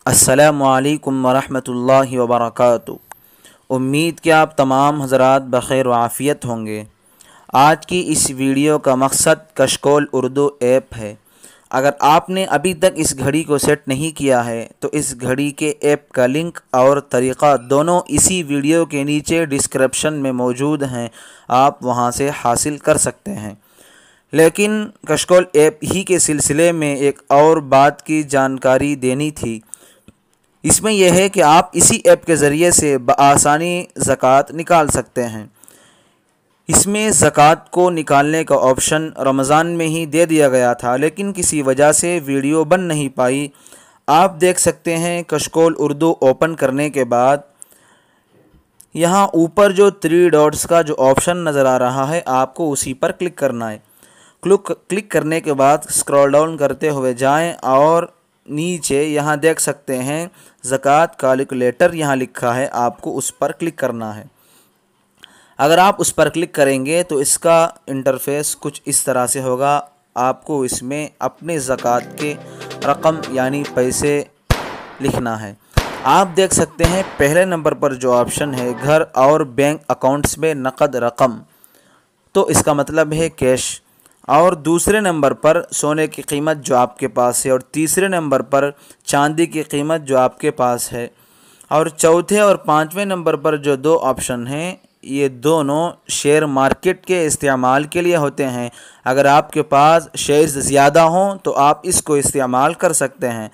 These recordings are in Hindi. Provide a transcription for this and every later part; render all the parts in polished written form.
अस्सलामुअलैकुम वरहमतुल्लाहि वबरकातुहू। उम्मीद कि आप तमाम हज़रात बख़ैर व आफ़ियत होंगे। आज की इस वीडियो का मकसद कशकोल उर्दू ऐप है। अगर आपने अभी तक इस घड़ी को सेट नहीं किया है तो इस घड़ी के ऐप का लिंक और तरीक़ा दोनों इसी वीडियो के नीचे डिस्क्रिप्शन में मौजूद हैं, आप वहां से हासिल कर सकते हैं। लेकिन कशकोल ऐप ही के सिलसिले में एक और बात की जानकारी देनी थी। इसमें यह है कि आप इसी ऐप के ज़रिए से बआसानी ज़कात निकाल सकते हैं। इसमें ज़कात को निकालने का ऑप्शन रमज़ान में ही दे दिया गया था, लेकिन किसी वजह से वीडियो बन नहीं पाई। आप देख सकते हैं कशकोल उर्दू ओपन करने के बाद यहाँ ऊपर जो 3 डॉट्स का जो ऑप्शन नज़र आ रहा है, आपको उसी पर क्लिक करना है। क्लिक करने के बाद स्क्रॉल डाउन करते हुए जाएं और नीचे यहाँ देख सकते हैं ज़कात कैलकुलेटर यहाँ लिखा है, आपको उस पर क्लिक करना है। अगर आप उस पर क्लिक करेंगे तो इसका इंटरफेस कुछ इस तरह से होगा। आपको इसमें अपने ज़कात के रकम यानी पैसे लिखना है। आप देख सकते हैं पहले नंबर पर जो ऑप्शन है घर और बैंक अकाउंट्स में नकद रकम, तो इसका मतलब है कैश। और दूसरे नंबर पर सोने की कीमत जो आपके पास है, और तीसरे नंबर पर चांदी की कीमत जो आपके पास है, और चौथे और पाँचवें नंबर पर जो 2 ऑप्शन हैं, ये दोनों शेयर मार्केट के इस्तेमाल के लिए होते हैं। अगर आपके पास शेयर्स ज़्यादा हों तो आप इसको इस्तेमाल कर सकते हैं।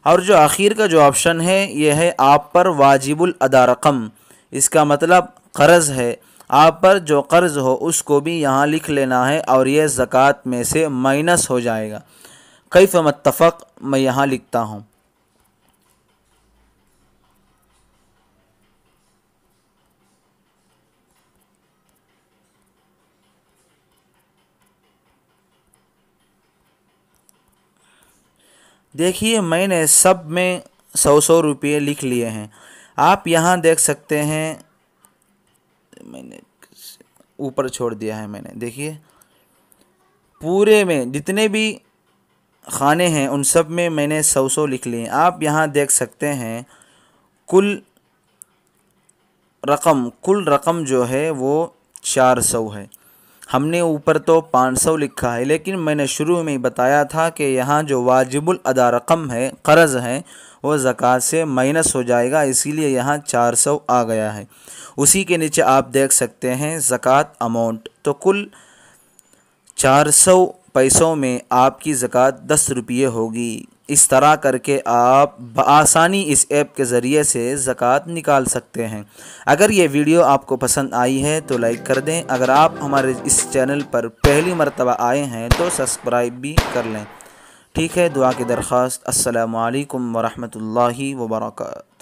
और जो आखिर का जो ऑप्शन है यह है आप पर वाजिबुल अदा रकम, इसका मतलब क़र्ज़ है। आप पर जो क़र्ज़ हो उसको भी यहाँ लिख लेना है और यह ज़कात में से माइनस हो जाएगा। कैफ़ मुत्तफ़क़ मैं यहाँ लिखता हूँ। देखिए मैंने सब में 100 रुपये लिख लिए हैं। आप यहाँ देख सकते हैं, मैंने ऊपर छोड़ दिया है मैंने। देखिए पूरे में जितने भी खाने हैं उन सब में मैंने 100 लिख लिए। आप यहाँ देख सकते हैं कुल रकम जो है वो 400 है। हमने ऊपर तो 500 लिखा है, लेकिन मैंने शुरू में ही बताया था कि यहाँ जो वाजिबुल अदा रकम है, क़र्ज़ है, वो ज़कात से माइनस हो जाएगा, इसीलिए यहाँ 400 आ गया है। उसी के नीचे आप देख सकते हैं ज़कात अमाउंट, तो कुल 400 पैसों में आपकी ज़कात 10 रुपये होगी। इस तरह करके आप बआसानी इस ऐप के ज़रिए से ज़कात निकाल सकते हैं। अगर ये वीडियो आपको पसंद आई है तो लाइक कर दें। अगर आप हमारे इस चैनल पर पहली मर्तबा आए हैं तो सब्सक्राइब भी कर लें। ठीक है, दुआ की दरख्वास्त। अस्सलामु अलैकुम वरहमतुल्लाहि वबरकातुहू।